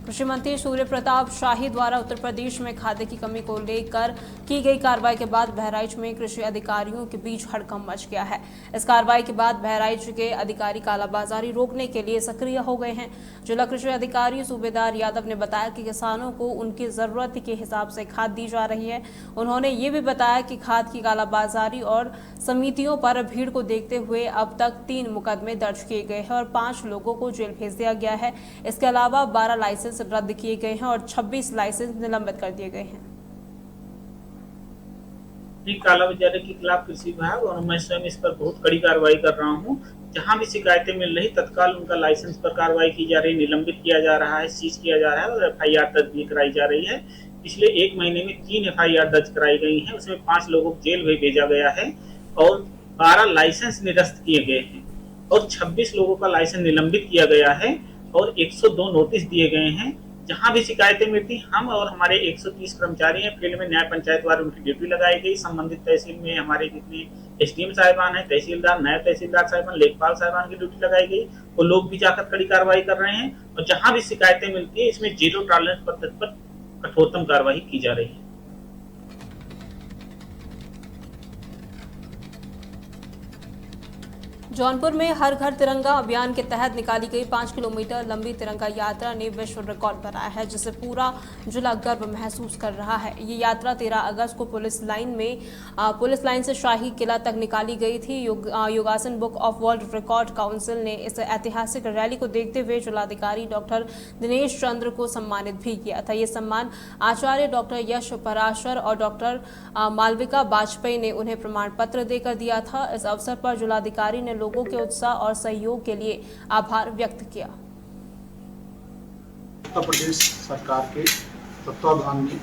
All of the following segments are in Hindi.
कृषि मंत्री सूर्य प्रताप शाही द्वारा उत्तर प्रदेश में खाद्य की कमी को लेकर की गई कार्रवाई के बाद बहराइच में कृषि अधिकारियों के बीच हड़कंप मच गया है। इस कार्रवाई के बाद बहराइच के अधिकारी कालाबाजारी रोकने के लिए सक्रिय हो गए हैं। जिला कृषि अधिकारी सूबेदार यादव ने बताया कि किसानों को उनकी जरूरत के हिसाब से खाद दी जा रही है। उन्होंने ये भी बताया कि खाद की कालाबाजारी और समितियों पर भीड़ को देखते हुए अब तक 3 मुकदमे दर्ज किए गए हैं और 5 लोगों को जेल भेज दिया गया है। इसके अलावा 12 लाइसेंस रद्द किए गए हैं और 26 लाइसेंस निलंबित कर दिए गए हैं। कालाबाजारी के खिलाफ कृषि विभाग और मैं स्वयं इस पर बहुत कड़ी कार्रवाई कर रहा हूं। जहां भी शिकायतें मिल रही तत्काल उनका लाइसेंस पर कार्रवाई की जा रही, निलंबित किया जा रहा है, सीज किया जा रहा है और एफआईआर दर्ज भी कराई जा रही है। पिछले 1 महीने में 3 एफआईआर दर्ज कराई गई है, उसमें 5 लोगों को जेल भी भेजा गया है और 12 लाइसेंस निरस्त किए गए हैं और 26 लोगों का लाइसेंस निलंबित किया गया है और 102 नोटिस दिए गए हैं। जहां भी शिकायतें मिलती हम और हमारे 130 कर्मचारी हैं फील्ड में, न्याय पंचायत वार उनकी ड्यूटी लगाई गई। संबंधित तहसील में हमारे जितने एसडीएम साहिबान हैं, तहसीलदार, नायब तहसीलदार साहिबान, लेखपाल साहिबान की ड्यूटी लगाई गई। वो लोग भी जाकर कड़ी कार्रवाई कर रहे हैं और जहां भी शिकायतें मिलती है इसमें जीरो टॉलरेंस पद्धति पर कठोरतम कार्रवाई की जा रही है। जौनपुर में हर घर तिरंगा अभियान के तहत निकाली गई 5 किलोमीटर लंबी तिरंगा यात्रा ने विश्व रिकॉर्ड बनाया है, जिसे पूरा जिला गर्व महसूस कर रहा है। ये यात्रा 13 अगस्त को पुलिस लाइन से शाही किला तक निकाली गई थी। योगासन book of world record council ने इस ऐतिहासिक रैली को देखते हुए जिलाधिकारी डॉक्टर दिनेश चंद्र को सम्मानित भी किया था। ये सम्मान आचार्य डॉक्टर यश पराशर और डॉक्टर मालविका वाजपेयी ने उन्हें प्रमाण पत्र देकर दिया था। इस अवसर पर जिलाधिकारी ने लोगों के उत्साह और सहयोग के लिए आभार व्यक्त किया। उत्तर प्रदेश सरकार के तत्वावधान में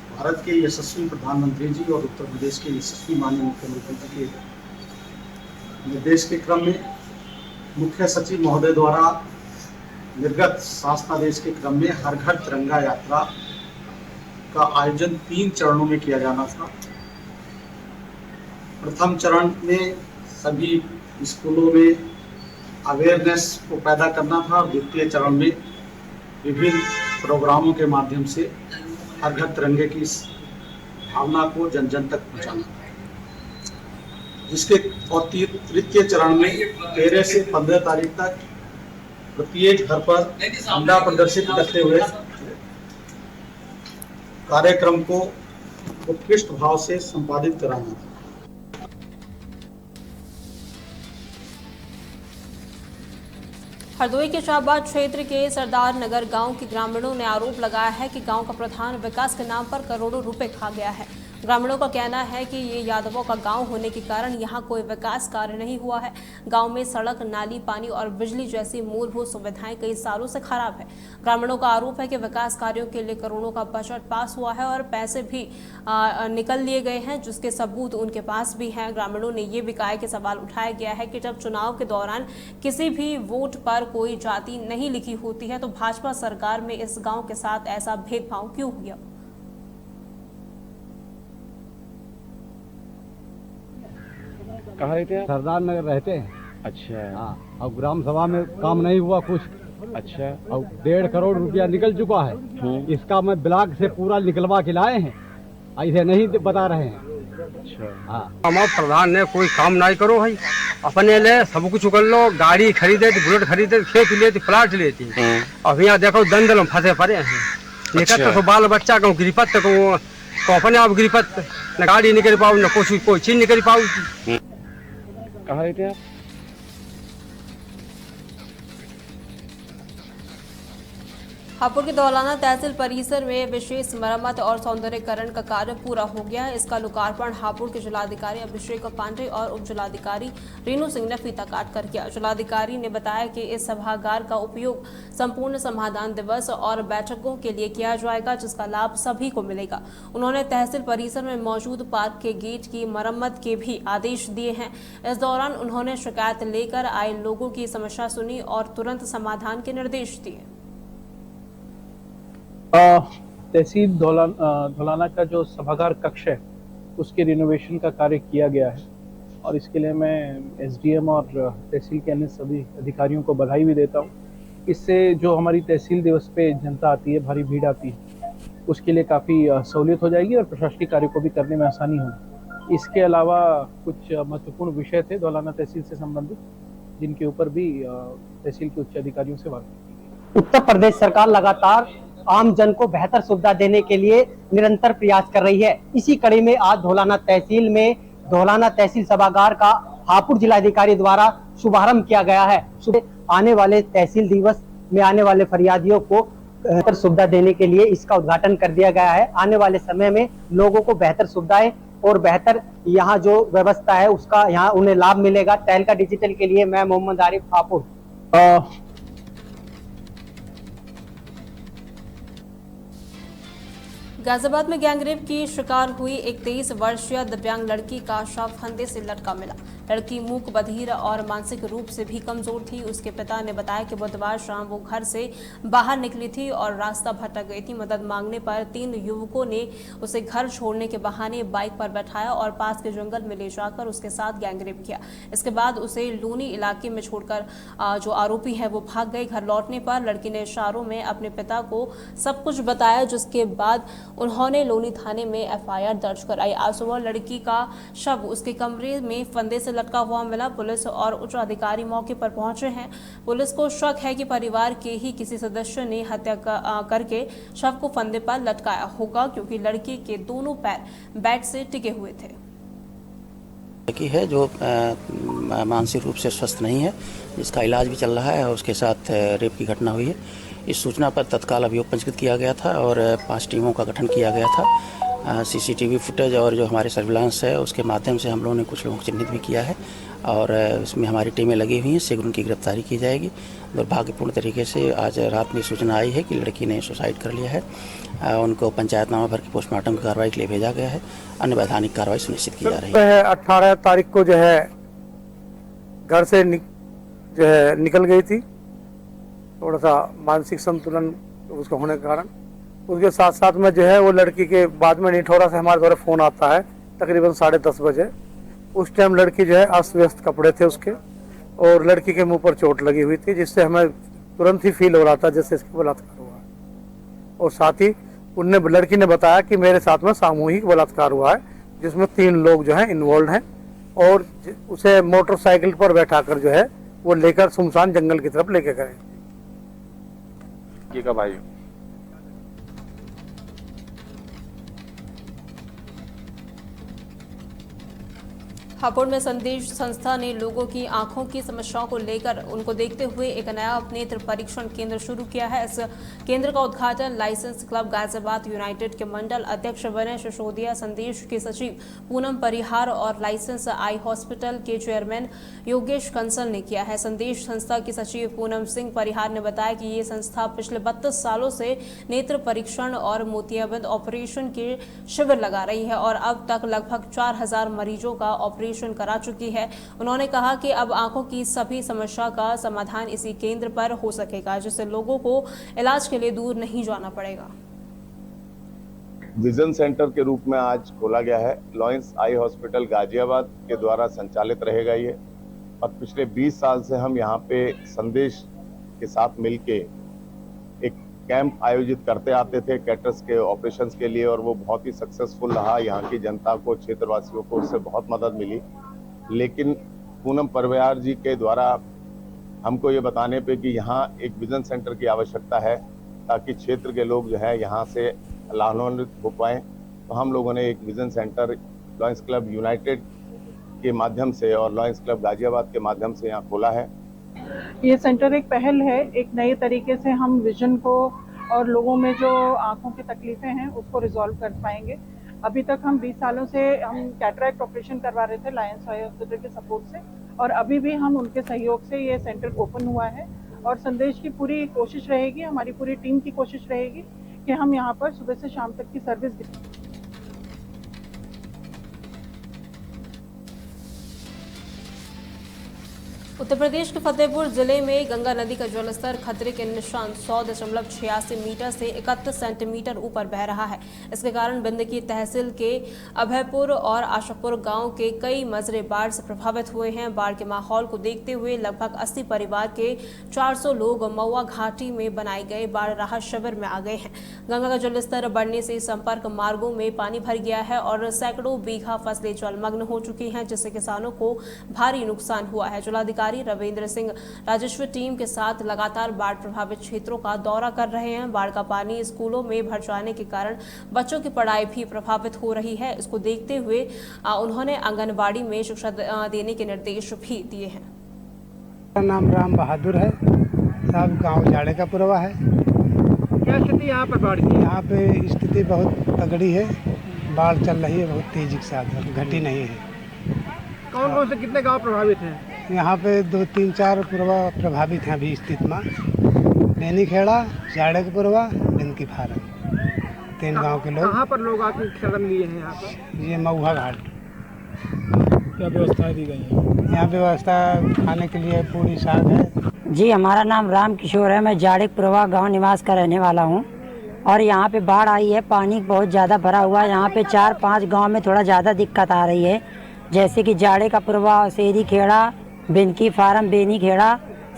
भारत के यशस्वी प्रधानमंत्री जी और उत्तर प्रदेश के यशस्वी माननीय मुख्यमंत्री जी के निर्देश के क्रम में मुख्य सचिव महोदय द्वारा निर्गत शासनादेश के क्रम में हर घर तिरंगा यात्रा का आयोजन 3 चरणों में किया जाना था। प्रथम चरण में सभी स्कूलों में अवेयरनेस को पैदा करना था और द्वितीय चरण में विभिन्न प्रोग्रामों के माध्यम से हर घर तिरंगे की इस भावना को जन जन तक पहुंचाना था। जिसके और तृतीय चरण में 13 से 15 तारीख तक प्रत्येक घर पर झंडा प्रदर्शित करते हुए कार्यक्रम को उत्कृष्ट भाव से संपादित कराना था। हरदोई के शाहबाद क्षेत्र के सरदार नगर गांव के ग्रामीणों ने आरोप लगाया है कि गांव का प्रधान विकास के नाम पर करोड़ों रुपए खा गया है। ग्रामीणों का कहना है कि ये यादवों का गांव होने के कारण यहां कोई विकास कार्य नहीं हुआ है। गांव में सड़क, नाली, पानी और बिजली जैसी मूलभूत सुविधाएं कई सालों से खराब है। ग्रामीणों का आरोप है कि विकास कार्यों के लिए करोड़ों का बजट पास हुआ है और पैसे भी निकल लिए गए हैं, जिसके सबूत उनके पास भी हैं। ग्रामीणों ने ये भी कहा कि सवाल उठाया गया है कि जब चुनाव के दौरान किसी भी वोट पर कोई जाति नहीं लिखी होती है तो भाजपा सरकार में इस गाँव के साथ ऐसा भेदभाव क्यों हो गया। कहाँ रहते हैं? सरदार नगर रहते हैं। अच्छा। हाँ, अब ग्राम सभा में काम नहीं हुआ कुछ। अच्छा। अब 1.5 करोड़ रुपया निकल चुका है। इसका मैं ब्लॉक से पूरा निकलवा के लाए हैं, ऐसे नहीं बता रहे हैं। अच्छा। हाँ, हमारे प्रधान ने कोई काम नहीं करो भाई, अपने ले सब कुछ कर लो, गाड़ी खरीदे थी, बुलेट खरीदे, खेत लेती, प्लाट लेती। अब यहाँ देखो दंदल में फंसे पड़े हैं। निकल तो बाल बच्चा कहूँ गिरिपत को अपने आप गिरिपत, न गाड़ी निकल पाओ, न कोई चीज निकल पाओ। कहाँ रहते हैं आप? हापुड़ के दौलाना तहसील परिसर में विशेष मरम्मत और सौंदर्यीकरण का कार्य पूरा हो गया है। इसका लोकार्पण हापुड़ के जिलाधिकारी अभिषेक पांडे और उप जिलाधिकारी रेणु सिंह ने फीता काट कर किया। जिलाधिकारी ने बताया कि इस सभागार का उपयोग संपूर्ण समाधान दिवस और बैठकों के लिए किया जाएगा, जिसका लाभ सभी को मिलेगा। उन्होंने तहसील परिसर में मौजूद पार्क के गेट की मरम्मत के भी आदेश दिए हैं। इस दौरान उन्होंने शिकायत लेकर आए लोगों की समस्या सुनी और तुरंत समाधान के निर्देश दिए। तहसील धौलाना का जो सभागार कक्ष है उसके रिनोवेशन का कार्य किया गया है और इसके लिए मैं एसडीएम और तहसील के अन्य सभी अधिकारियों को बधाई भी देता हूं। इससे जो हमारी तहसील दिवस पे जनता आती है, भारी भीड़ आती है, उसके लिए काफ़ी सहूलियत हो जाएगी और प्रशासनिक कार्य को भी करने में आसानी होगी। इसके अलावा कुछ महत्वपूर्ण विषय थे धौलाना तहसील से संबंधित, जिनके ऊपर भी तहसील के उच्च अधिकारियों से वार्ता की। उत्तर प्रदेश सरकार लगातार आम जन को बेहतर सुविधा देने के लिए निरंतर प्रयास कर रही है। इसी कड़ी में आज धौलाना तहसील में धौलाना तहसील सभागार का हापुड़ जिलाधिकारी द्वारा शुभारंभ किया गया है। आने वाले तहसील दिवस में आने वाले फरियादियों को बेहतर सुविधा देने के लिए इसका उद्घाटन कर दिया गया है। आने वाले समय में लोगों को बेहतर सुविधाएं और बेहतर यहाँ जो व्यवस्था है उसका यहाँ उन्हें लाभ मिलेगा। तहलका डिजिटल के लिए मैं मोहम्मद आरिफ हापुड़। गाजियाबाद में गैंगरेप की शिकार हुई एक 23 वर्षीय दिव्यांग लड़की का शव फंदे से लटका मिला। लड़की मूक बधिर और मानसिक रूप से भी कमजोर थी। उसके पिता ने बताया कि बुधवार शाम वो घर से बाहर निकली थी और रास्ता भटक गई थी। मदद मांगने पर 3 युवकों ने उसे घर छोड़ने के बहाने बाइक पर बैठाया और पास के जंगल में ले जाकर उसके साथ गैंगरेप किया। इसके बाद उसे लूनी इलाके में छोड़कर जो आरोपी है वो भाग गए। घर लौटने पर लड़की ने इशारों में अपने पिता को सब कुछ बताया, जिसके बाद उन्होंने लोनी थाने में एफआईआर दर्ज कराई। आज सुबह लड़की का शव उसके कमरे में फंदे से लटका हुआ मिला। पुलिस और उच्च अधिकारी मौके पर पहुंचे हैं। पुलिस को शक है कि परिवार के ही किसी सदस्य ने हत्या करके शव को फंदे पर लटकाया होगा, क्योंकि लड़की के दोनों पैर बेड से टिके हुए थे। लड़की है जो मानसिक रूप से स्वस्थ नहीं है, जिसका इलाज भी चल रहा है और उसके साथ रेप की घटना हुई है। इस सूचना पर तत्काल अभियोग पंजीकृत किया गया था और 5 टीमों का गठन किया गया था। सीसीटीवी फुटेज और जो हमारे सर्विलांस है उसके माध्यम से हम लोगों ने कुछ लोगों को चिन्हित भी किया है और इसमें हमारी टीमें लगी हुई हैं। शीघ्र उनकी गिरफ्तारी की जाएगी। दुर्भाग्यपूर्ण तरीके से आज रात में सूचना आई है कि लड़की ने सुसाइड कर लिया है। उनको पंचायतनामा भर के पोस्टमार्टम की कार्रवाई के लिए भेजा गया है। अन्य वैधानिक कार्रवाई सुनिश्चित की जा रही है। 18 तारीख को जो है घर से निकल गई थी, थोड़ा सा मानसिक संतुलन उसका होने के कारण। उसके साथ साथ में जो है वो लड़की के बाद में निठौरा से हमारे द्वारा फ़ोन आता है तकरीबन 10:30 बजे। उस टाइम लड़की जो है अस्त व्यस्त कपड़े थे उसके और लड़की के मुंह पर चोट लगी हुई थी, जिससे हमें तुरंत ही फील हो रहा था जैसे इसका बलात्कार हुआ है। और साथ ही लड़की ने बताया कि मेरे साथ में सामूहिक बलात्कार हुआ है, जिसमें 3 लोग जो हैं इन्वॉल्व हैं और उसे मोटरसाइकिल पर बैठा कर जो है वो लेकर सुनसान जंगल की तरफ लेके गए। का भाई हापुड़ में संदेश संस्था ने लोगों की आंखों की समस्याओं को लेकर उनको देखते हुए एक नया नेत्र परीक्षण केंद्र शुरू किया है। इस केंद्र का उद्घाटन लाइसेंस क्लब गाजियाबाद यूनाइटेड के मंडल अध्यक्ष विनय सिसोदिया, संदेश के सचिव पूनम परिहार और लाइसेंस आई हॉस्पिटल के चेयरमैन योगेश कंसल ने किया है। संदेश संस्था की सचिव पूनम सिंह परिहार ने बताया कि ये संस्था पिछले 32 सालों से नेत्र परीक्षण और मोतियाबिंद ऑपरेशन के शिविर लगा रही है और अब तक लगभग 4000 मरीजों का ऑपरेशन करा चुकी है। उन्होंने कहा कि अब आंखों की सभी समस्या का समाधान इसी केंद्र पर हो सकेगा, जिससे लोगों को इलाज के लिए दूर नहीं जाना पड़ेगा। विजन सेंटर के रूप में आज खोला गया है। लॉयंस आई हॉस्पिटल गाजियाबाद के द्वारा संचालित रहेगा ये, और पिछले 20 साल से हम यहाँ पे संदेश के साथ मिलके एक कैंप आयोजित करते आते थे कैटर्स के ऑपरेशंस के लिए, और वो बहुत ही सक्सेसफुल रहा। यहाँ की जनता को, क्षेत्रवासियों को उससे बहुत मदद मिली। लेकिन पूनम परिहार जी के द्वारा हमको ये बताने पे कि यहाँ एक विजन सेंटर की आवश्यकता है ताकि क्षेत्र के लोग जो है यहाँ से लाभान्वित हो पाएँ, तो हम लोगों ने एक vision centre lions club United के माध्यम से और लॉयंस क्लब गाजियाबाद के माध्यम से यहाँ खोला है। ये सेंटर एक पहल है, एक नए तरीके से हम विजन को और लोगों में जो आंखों की तकलीफें हैं उसको रिजॉल्व कर पाएंगे। अभी तक हम 20 सालों से हम कैटरैक्ट ऑपरेशन करवा रहे थे लायंस आई हॉस्पिटल के सपोर्ट से, और अभी भी हम उनके सहयोग से ये सेंटर ओपन हुआ है। और संदेश की पूरी कोशिश रहेगी, हमारी पूरी टीम की कोशिश रहेगी कि हम यहाँ पर सुबह से शाम तक की सर्विस दें। उत्तर प्रदेश के फतेहपुर जिले में गंगा नदी का जलस्तर खतरे के निशान 100.86 मीटर से 31 सेंटीमीटर ऊपर बह रहा है। इसके कारण बिंदकी तहसील के अभयपुर और आशापुर गांव के कई मजरे बाढ़ से प्रभावित हुए हैं। बाढ़ के माहौल को देखते हुए लगभग 80 परिवार के 400 लोग महुआ घाटी में बनाए गए बाढ़ राहत शिविर में आ गए हैं। गंगा का जलस्तर बढ़ने से संपर्क मार्गों में पानी भर गया है और सैकड़ों बीघा फसलें जलमग्न हो चुकी हैं, जिससे किसानों को भारी नुकसान हुआ है। जिलाधिकारी रविंद्र सिंह राजस्व टीम के साथ लगातार बाढ़ प्रभावित क्षेत्रों का दौरा कर रहे हैं। बाढ़ का पानी स्कूलों में भर जाने के कारण बच्चों की पढ़ाई भी प्रभावित हो रही है। इसको देखते हुए उन्होंने आंगनबाड़ी में शिक्षा देने के निर्देश भी दिए हैं। मेरा नाम राम बहादुर है साहब, गांव जाड़े का पुरवा है। क्या स्थिति यहाँ पर बाढ़ की? यहाँ पे स्थिति बहुत तगड़ी है, बाढ़ चल रही है बहुत तेजी के साथ, घटी नहीं है। कौन कौन से कितने गांव प्रभावित हैं? यहाँ पे 2, 3, 4 पुरवा प्रभावित हैं अभी स्थिति में। नैनी खेड़ा, जाड़े का पुरवा, बिंदकी फारम, 3 गांव के लोग। कहाँ पर लोग आके शरण लिए हैं यहाँ पर? ये महुआ घाट। क्या व्यवस्थाएं दी गई हैं? यहाँ व्यवस्था खाने के लिए पूरी साग है। जी, हमारा नाम राम किशोर है। मैं जाड़े पुरवा गांव निवास का रहने वाला हूँ और यहाँ पे बाढ़ आई है, पानी बहुत ज़्यादा भरा हुआ है। यहाँ पे 4-5 गांव में थोड़ा ज़्यादा दिक्कत आ रही है, जैसे कि जाड़े का पुरवा, शेरी खेड़ा, बिंदकी फारम, बेनी खेड़ा,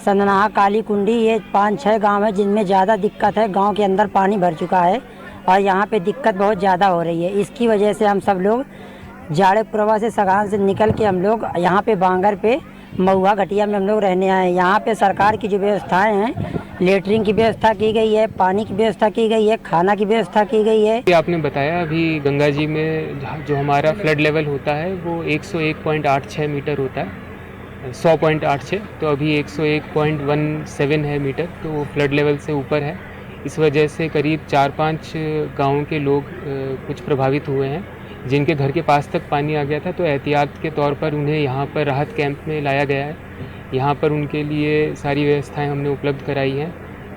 संदनाहा, काली कुंडी, ये 5-6 गांव है जिनमें ज़्यादा दिक्कत है। गांव के अंदर पानी भर चुका है और यहाँ पे दिक्कत बहुत ज़्यादा हो रही है। इसकी वजह से हम सब लोग जाड़े पुरवा से सगान से निकल के हम लोग यहाँ पे बांगर पे महुआ घटिया में हम लोग रहने आए हैं। यहाँ पे सरकार की जो व्यवस्थाएं हैं, लेटरिन की व्यवस्था की गई है, पानी की व्यवस्था की गई है, खाना की व्यवस्था की गई है। आपने बताया अभी गंगा जी में जो हमारा फ्लड लेवल होता है वो 101.86 मीटर होता है, 100.86, तो अभी 101.17 है मीटर, तो वो फ्लड लेवल से ऊपर है। इस वजह से करीब 4-5 गाँव के लोग कुछ प्रभावित हुए हैं, जिनके घर के पास तक पानी आ गया था। तो एहतियात के तौर पर उन्हें यहाँ पर राहत कैंप में लाया गया है। यहाँ पर उनके लिए सारी व्यवस्थाएं हमने उपलब्ध कराई हैं।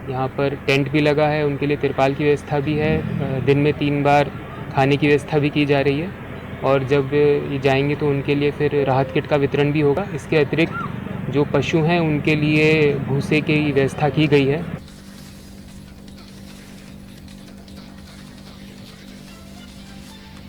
यहाँ पर टेंट भी लगा है, उनके लिए तिरपाल की व्यवस्था भी है। दिन में 3 बार खाने की व्यवस्था भी की जा रही है और जब ये जाएंगे तो उनके लिए फिर राहत किट का वितरण भी होगा। इसके अतिरिक्त जो पशु हैं उनके लिए भूसे की व्यवस्था की गई है।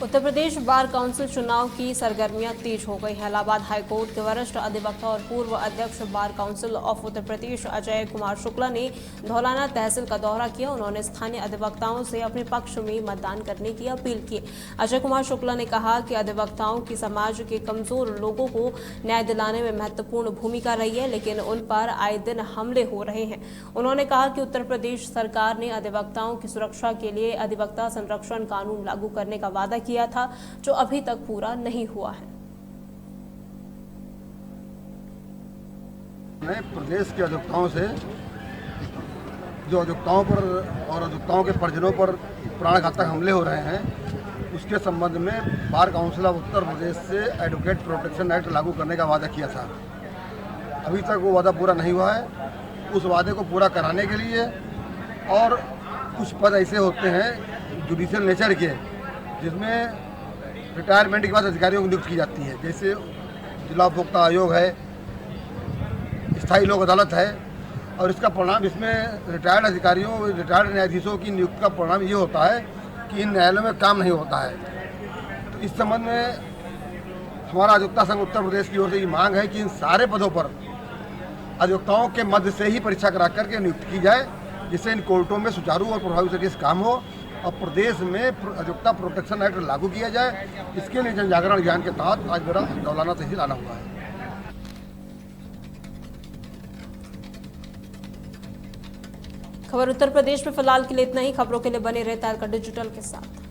उत्तर प्रदेश बार काउंसिल चुनाव की सरगर्मियां तेज हो गई हैं। इलाहाबाद हाईकोर्ट के वरिष्ठ अधिवक्ता और पूर्व अध्यक्ष bar council of Uttar Pradesh Ajay Kumar Shukla ने धौलाना तहसील का दौरा किया। उन्होंने स्थानीय अधिवक्ताओं से अपने पक्ष में मतदान करने की अपील की। अजय कुमार शुक्ला ने कहा कि अधिवक्ताओं की समाज के कमजोर लोगों को न्याय दिलाने में महत्वपूर्ण भूमिका रही है, लेकिन उन पर आए दिन हमले हो रहे हैं। उन्होंने कहा कि उत्तर प्रदेश सरकार ने अधिवक्ताओं की सुरक्षा के लिए अधिवक्ता संरक्षण कानून लागू करने का वादा किया था, जो अभी तक पूरा नहीं हुआ है। प्रदेश के अधिवक्ताओं से जो अधिवक्ताओं पर और अधिवक्ताओं के परिजनों पर प्राणघातक हमले हो रहे हैं, उसके संबंध में bar council of Uttar Pradesh से एडवोकेट प्रोटेक्शन एक्ट लागू करने का वादा किया था। अभी तक वो वादा पूरा नहीं हुआ है। उस वादे को पूरा कराने के लिए और कुछ पद ऐसे होते हैं जुडिशियल नेचर के, जिसमें रिटायरमेंट के बाद अधिकारियों की नियुक्ति की जाती है, जैसे जिला उपभोक्ता आयोग है, स्थायी लोक अदालत है। और इसका परिणाम, इसमें रिटायर्ड अधिकारियों, रिटायर्ड न्यायाधीशों की नियुक्ति का परिणाम ये होता है कि इन न्यायालयों में काम नहीं होता है। तो इस संबंध में हमारा अधिवक्ता संघ उत्तर प्रदेश की ओर से ये मांग है कि इन सारे पदों पर अधिवक्ताओं के मध्य से ही परीक्षा करा करके नियुक्ति की जाए, जिससे इन कोर्टों में सुचारू और प्रभावी तरीके से काम हो और प्रदेश में अधिवक्ता प्रोटेक्शन एक्ट लागू किया जाए। इसके लिए जन जागरण अभियान के तहत आज मेरा धौलाना तहसील आना हुआ है। खबर उत्तर प्रदेश में फिलहाल के लिए इतना ही। खबरों के लिए बने रहता है डिजिटल के साथ।